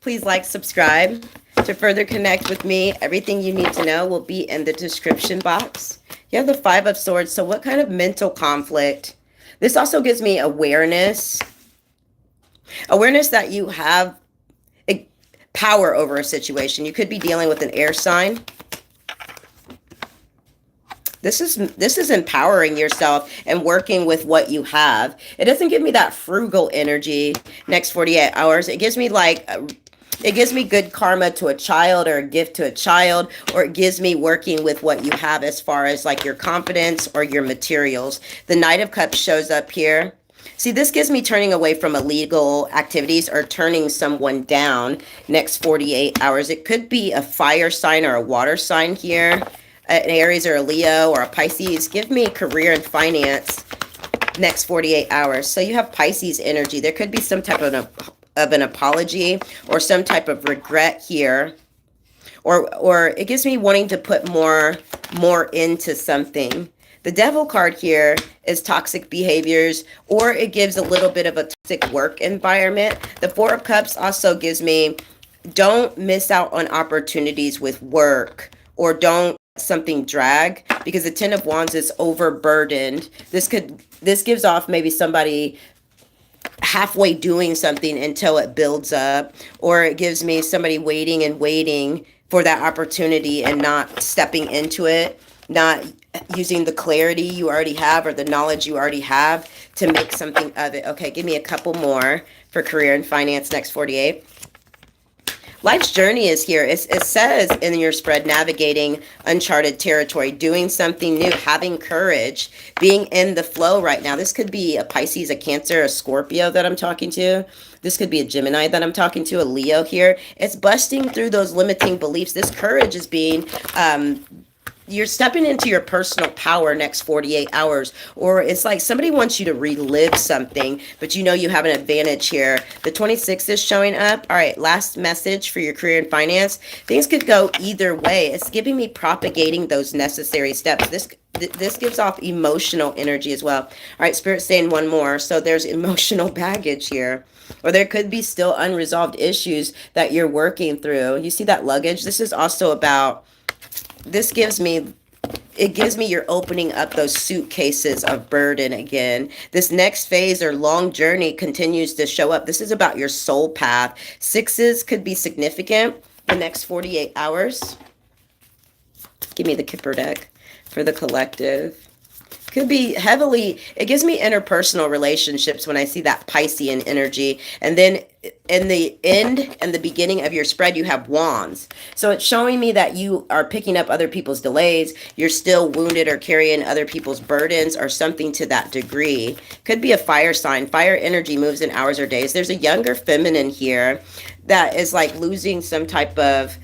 Please like, subscribe. To further connect with me, everything you need to know will be in the description box. You have the Five of Swords. So what kind of mental conflict? This also gives me awareness. Awareness that you have power over a situation. You could be dealing with an air sign. This is empowering yourself and working with what you have. It doesn't give me that frugal energy next 48 hours. It gives me good karma to a child or a gift to a child, or it gives me working with what you have as far as like your confidence or your materials. The Knight of Cups shows up here. See, this gives me turning away from illegal activities or turning someone down next 48 hours. It could be a fire sign or a water sign here. An Aries or a Leo or a Pisces. Give me career and finance next 48 hours. So you have Pisces energy. There could be some type of an apology or some type of regret here. Or it gives me wanting to put more into something. The Devil card here is toxic behaviors, or it gives a little bit of a toxic work environment. The Four of Cups also gives me don't miss out on opportunities with work, or don't something drag, because the Ten of Wands is overburdened. This gives off maybe somebody halfway doing something until it builds up, or it gives me somebody waiting and waiting for that opportunity and not stepping into it, not using the clarity you already have or the knowledge you already have to make something of it. Okay, give me a couple more for career and finance next 48. Life's journey is here. It says in your spread, navigating uncharted territory, doing something new, having courage, being in the flow right now. This could be a Pisces, a Cancer, a Scorpio that I'm talking to. This could be a Gemini that I'm talking to, a Leo here. It's busting through those limiting beliefs. This courage is being you're stepping into your personal power next 48 hours, or it's like somebody wants you to relive something, but you know you have an advantage here. The 26 is showing up. All right, last message for your career and finance. Things could go either way. It's giving me propagating those necessary steps. This gives off emotional energy as well. All right, Spirit's saying one more. So there's emotional baggage here. Or there could be still unresolved issues that you're working through. You see that luggage? This is also about... it gives me you're opening up those suitcases of burden again. This next phase or long journey continues to show up. This is about your soul path. Sixes could be significant the next 48 hours. Give me the Kipper deck for the collective. Could be heavily, it gives me interpersonal relationships when I see that Piscean energy. And then in the end and the beginning of your spread, you have Wands. So it's showing me that you are picking up other people's delays. You're still wounded or carrying other people's burdens or something to that degree. Could be a fire sign. Fire energy moves in hours or days. There's a younger feminine here that is like losing some type of,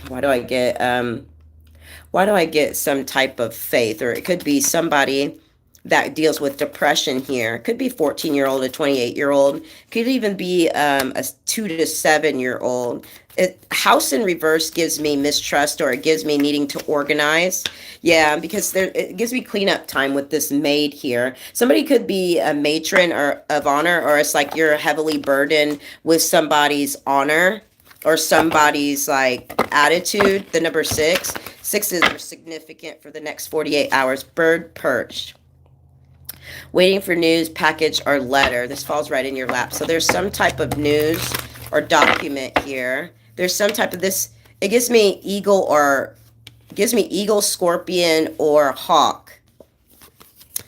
why do I get some type of faith? Or it could be somebody that deals with depression here. It could be 14-year-old, a 28-year-old. Could even be a 2 to 7-year-old. House in reverse gives me mistrust, or it gives me needing to organize. Yeah, because it gives me cleanup time with this maid here. Somebody could be a matron or of honor, or it's like you're heavily burdened with somebody's honor or somebody's like attitude. The number 6. Sixes are significant for the next 48 hours. Bird perched. Waiting for news, package, or letter. This falls right in your lap. So there's some type of news or document here. There's some type of this. It gives me eagle, scorpion, or hawk.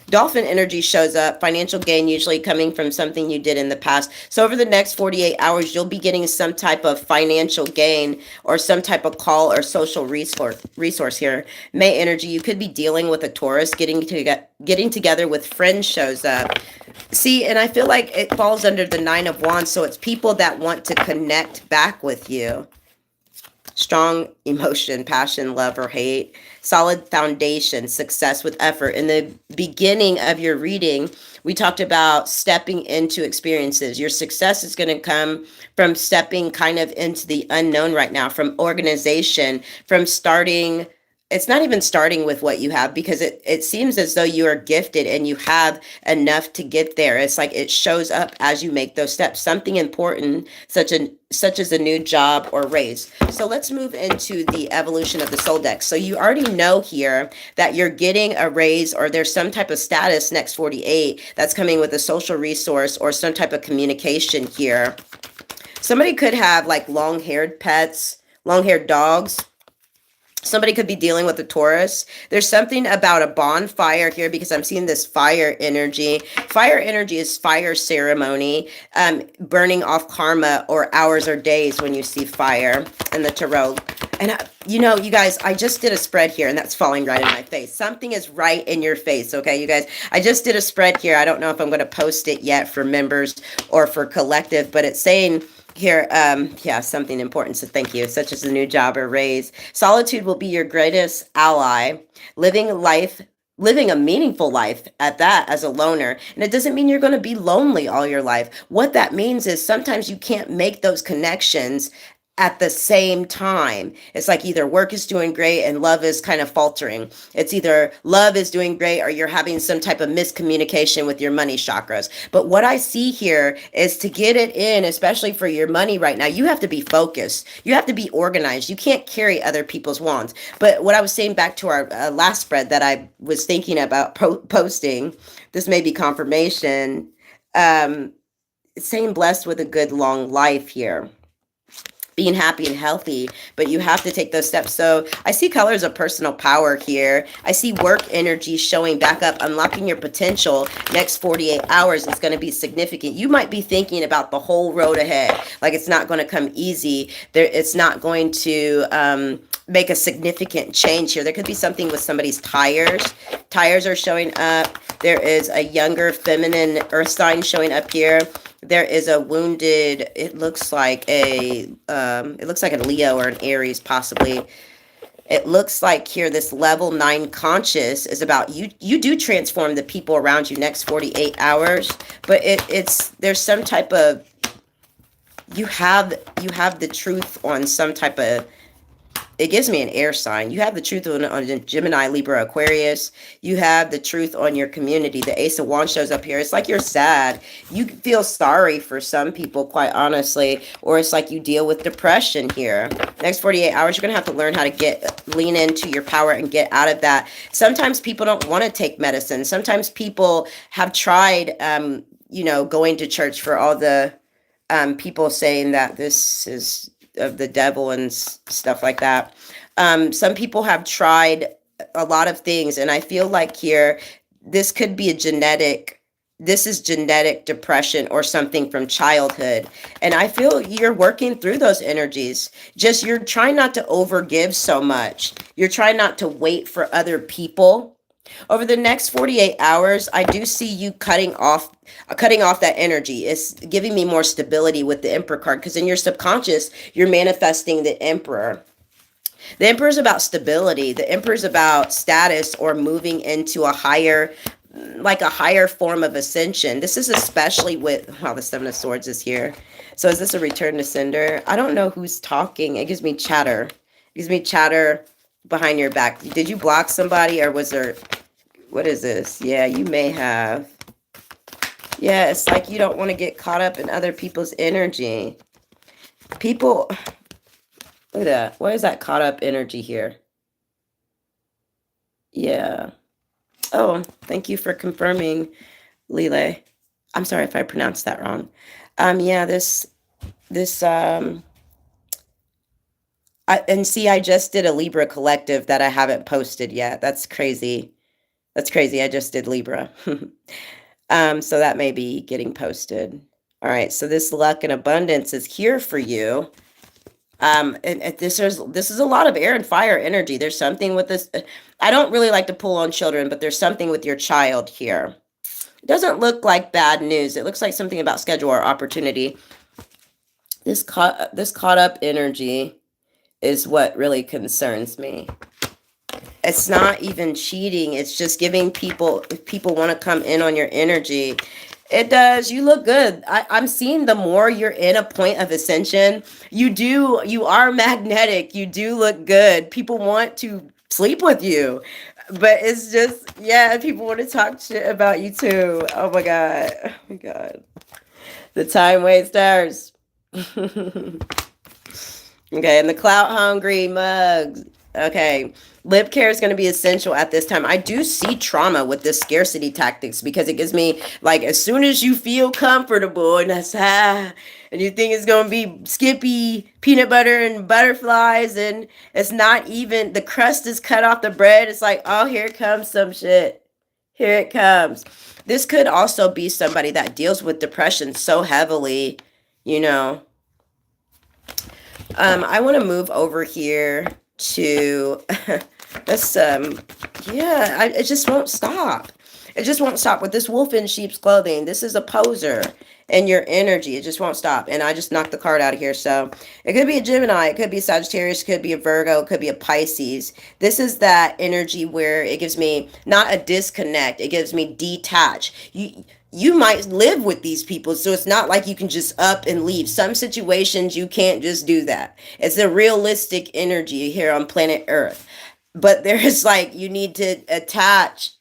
Dolphin energy shows up. Financial gain usually coming from something you did in the past. So over the next 48 hours, you'll be getting some type of financial gain or some type of call or social resource here. May energy, you could be dealing with a Taurus. Getting together with friends shows up. See, and I feel like it falls under the 9 of Wands. So it's people that want to connect back with you. Strong emotion, passion, love, or hate. Solid foundation, success with effort. In the beginning of your reading, we talked about stepping into experiences. Your success is going to come from stepping kind of into the unknown right now, from organization, from starting it's not even starting with what you have, because it seems as though you are gifted and you have enough to get there. It's like it shows up as you make those steps, something important, such as a new job or raise. So let's move into the evolution of the soul deck. So you already know here that you're getting a raise, or there's some type of status next 48 that's coming with a social resource or some type of communication here. Somebody could have like long-haired pets, long-haired dogs. Somebody could be dealing with a Taurus. There's something about a bonfire here, because I'm seeing this fire energy. Fire energy is fire ceremony, burning off karma or hours or days when you see fire in the tarot. And you know, you guys, I just did a spread here and that's falling right in my face. Something is right in your face, okay, you guys? I just did a spread here. I don't know if I'm going to post it yet for members or for collective, but it's saying here, yeah, something important. So thank you. Such as a new job or raise. Solitude will be your greatest ally. Living a meaningful life at that, as a loner. And it doesn't mean you're going to be lonely all your life. What that means is sometimes you can't make those connections at the same time. It's like either work is doing great and love is kind of faltering. It's either love is doing great or you're having some type of miscommunication with your money chakras. But what I see here is, to get it in, especially for your money right now, you have to be focused. You have to be organized. You can't carry other people's wands. But what I was saying back to our last spread that I was thinking about posting, this may be confirmation, it's saying blessed with a good long life here, being happy and healthy, but you have to take those steps. So I see colors of personal power here. I see work energy showing back up, unlocking your potential. Next 48 hours is going to be significant. You might be thinking about the whole road ahead. Like it's not going to come easy. It's not going to make a significant change here. There could be something with somebody's tires. Tires are showing up. There is a younger feminine earth sign showing up here. There is a wounded, it looks like a Leo or an Aries possibly. It looks like here this level 9 conscious is about you do transform the people around you next 48 hours, but there's some type of, you have the truth on some type of, it gives me an air sign. You have the truth on Gemini, Libra, Aquarius. You have the truth on your community. The Ace of Wands shows up here. It's like you're sad. You feel sorry for some people, quite honestly, or it's like you deal with depression here. Next 48 hours, you're going to have to learn how to lean into your power and get out of that. Sometimes people don't want to take medicine. Sometimes people have tried, going to church, for all the people saying that this is of the devil and stuff like that. Some people have tried a lot of things, and I feel like here, this could be genetic depression or something from childhood. And I feel you're working through those energies. Just, you're trying not to overgive so much. You're trying not to wait for other people. Over the next 48 hours, I do see you cutting off that energy. It's giving me more stability with the Emperor card, because in your subconscious, you're manifesting the Emperor. The Emperor is about stability. The Emperor is about status or moving into a higher form of ascension. This is especially with, the Seven of Swords is here. So is this a return to sender? I don't know who's talking. It gives me chatter. It gives me chatter behind your back. Did you block somebody, or was there, what is this? Yeah, you may have. Yeah, it's like you don't want to get caught up in other people's energy. People, look at that. What is that caught up energy here? Yeah. Oh, thank you for confirming, Lile. I'm sorry if I pronounced that wrong. Yeah, I just did a Libra collective that I haven't posted yet. That's crazy. That's crazy. I just did Libra. So that may be getting posted. All right. So this luck and abundance is here for you. And this is a lot of air and fire energy. There's something with this. I don't really like to pull on children, but there's something with your child here. It doesn't look like bad news. It looks like something about schedule or opportunity. This caught up energy is what really concerns me. It's not even cheating. It's just giving people, if people want to come in on your energy, it does. You look good. I'm seeing the more you're in a point of ascension, you are magnetic. You do look good. People want to sleep with you. But it's just, yeah, people want to talk shit about you too. Oh my God. Oh my God. The time wasters. Okay, and the clout hungry mugs. Okay, lip care is going to be essential at this time. I do see trauma with this scarcity tactics because it gives me like as soon as you feel comfortable and that's and you think it's going to be Skippy peanut butter and butterflies and it's not even the crust is cut off the bread. It's like, oh, here comes some shit. Here it comes. This could also be somebody that deals with depression so heavily, you know. I want to move over here to this. Yeah, it just won't stop. It just won't stop with this wolf in sheep's clothing. This is a poser and your energy. It just won't stop. And I just knocked the card out of here. So it could be a Gemini. It could be Sagittarius. It could be a Virgo. It could be a Pisces. This is that energy where it gives me not a disconnect. It gives me detach. You might live with these people, so it's not like you can just up and leave. Some situations you can't just do that. It's a realistic energy here on planet Earth. But there's like you need to attach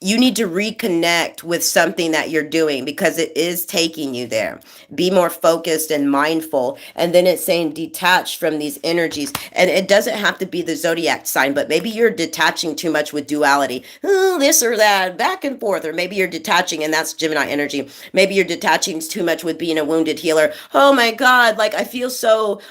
you need to reconnect with something that you're doing because it is taking you there. Be more focused and mindful. And then it's saying detach from these energies. And it doesn't have to be the zodiac sign, but maybe you're detaching too much with duality. Oh, this or that, back and forth. Or maybe you're detaching, and that's Gemini energy. Maybe you're detaching too much with being a wounded healer. Oh my God, like I feel so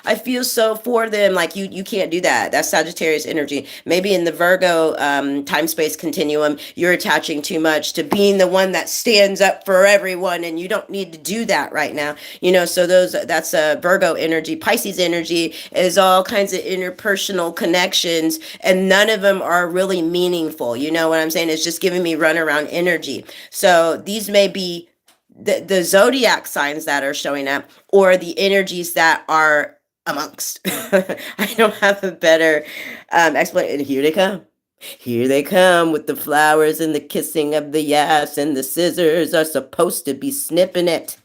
for them. Like you can't do that. That's Sagittarius energy. Maybe in the Virgo time-space continuum, you're attaching too much to being the one that stands up for everyone, and you don't need to do that right now, you know. So that's a Virgo energy. Pisces energy is all kinds of interpersonal connections, and none of them are really meaningful, you know what I'm saying? It's just giving me runaround energy. So these may be the zodiac signs that are showing up, or the energies that are amongst. I don't have a better explanation. Here they come. Here they come with the flowers and the kissing of the yes, and the scissors are supposed to be snipping it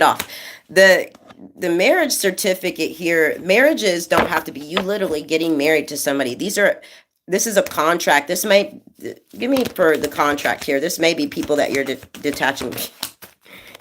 off. The marriage certificate here, marriages don't have to be you literally getting married to somebody. This is a contract. This might give me for the contract here. This may be people that you're detaching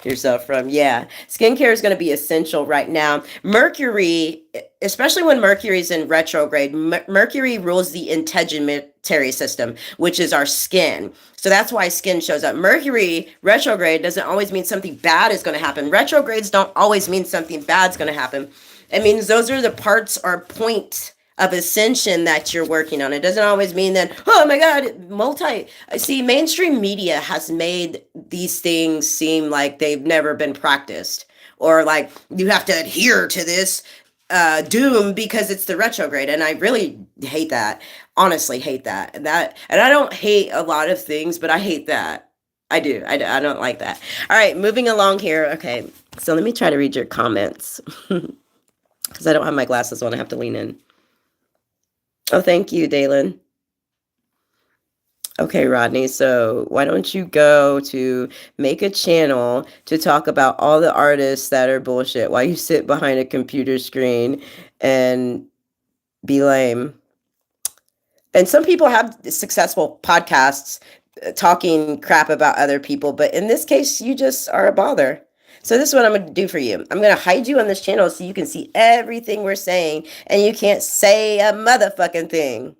yourself from. Yeah, skincare is going to be essential right now. Mercury, especially when Mercury is in retrograde, Mercury rules the integumentary system, which is our skin. So that's why skin shows up. Mercury retrograde doesn't always mean something bad is going to happen. Retrogrades don't always mean something bad is going to happen. It means those are the parts or point of ascension that you're working on. It doesn't always mean that, oh my God, see, mainstream media has made these things seem like they've never been practiced, or like you have to adhere to this doom because it's the retrograde. And I really hate that. Honestly, hate that. And I don't hate a lot of things, but I hate that. I do. I don't like that. All right, moving along here. Okay, so let me try to read your comments because I don't have my glasses on. I have to lean in. Oh, thank you, Dalen. Okay, Rodney. So why don't you go to make a channel to talk about all the artists that are bullshit while you sit behind a computer screen and be lame. And some people have successful podcasts talking crap about other people, but in this case, you just are a bother. So this is what I'm going to do for you. I'm going to hide you on this channel so you can see everything we're saying and you can't say a motherfucking thing.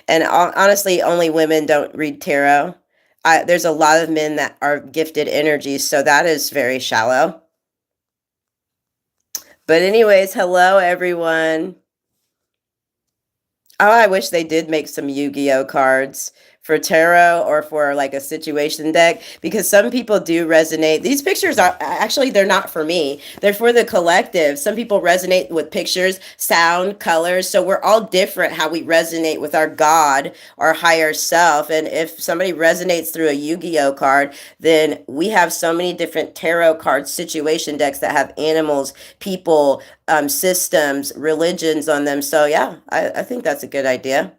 And honestly, only women don't read tarot. There's a lot of men that are gifted energies, so that is very shallow. But anyways, hello everyone. Oh, I wish they did make some Yu-Gi-Oh cards for tarot or for like a situation deck, because some people do resonate. These pictures are actually, they're not for me. They're for the collective. Some people resonate with pictures, sound, colors. So we're all different how we resonate with our God, our higher self. And if somebody resonates through a Yu-Gi-Oh card, then we have so many different tarot card situation decks that have animals, people, systems, religions on them. So yeah, I think that's a good idea.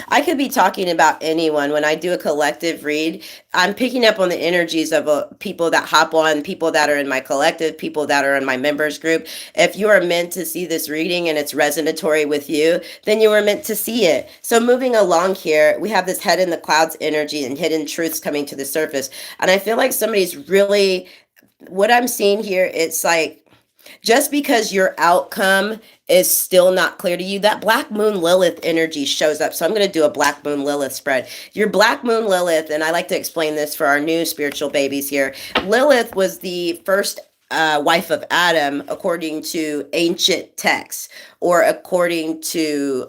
I could be talking about anyone. When I do a collective read, I'm picking up on the energies of people that hop on, people that are in my collective, people that are in my members group. If you are meant to see this reading and it's resonatory with you, then you are meant to see it. So moving along here, we have this head in the clouds energy and hidden truths coming to the surface. And I feel like somebody's really, what I'm seeing here, it's like, just because your outcome is still not clear to you, that black moon Lilith energy shows up. So I'm going to do a black moon Lilith spread. Your black moon Lilith, and I like to explain this for our new spiritual babies here. Lilith was the first wife of Adam, according to ancient texts, or according to,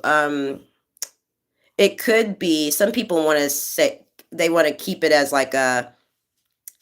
it could be, some people want to say, they want to keep it as like a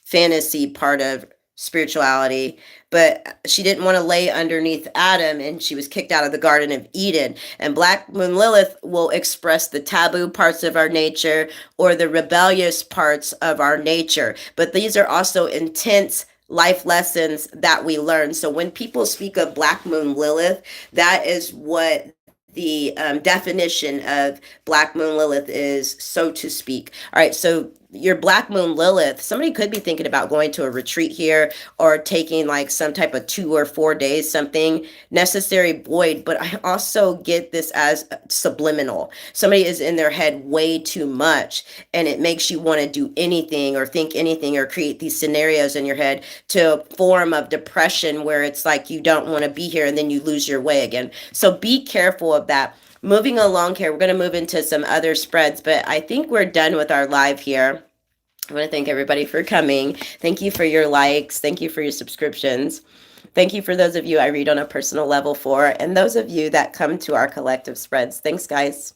fantasy part of spirituality, but she didn't want to lay underneath Adam and she was kicked out of the Garden of Eden. And Black Moon Lilith will express the taboo parts of our nature or the rebellious parts of our nature. But these are also intense life lessons that we learn. So when people speak of Black Moon Lilith, that is what the definition of Black Moon Lilith is, so to speak. All right, so your Black Moon Lilith, somebody could be thinking about going to a retreat here or taking like some type of 2 or 4 days, something necessary void. But I also get this as subliminal. Somebody is in their head way too much and it makes you want to do anything or think anything or create these scenarios in your head to a form of depression where it's like you don't want to be here and then you lose your way again. So be careful of that. Moving along here, we're going to move into some other spreads, but I think we're done with our live here. I want to thank everybody for coming. Thank you for your likes. Thank you for your subscriptions. Thank you for those of you I read on a personal level for, and those of you that come to our collective spreads. Thanks, guys.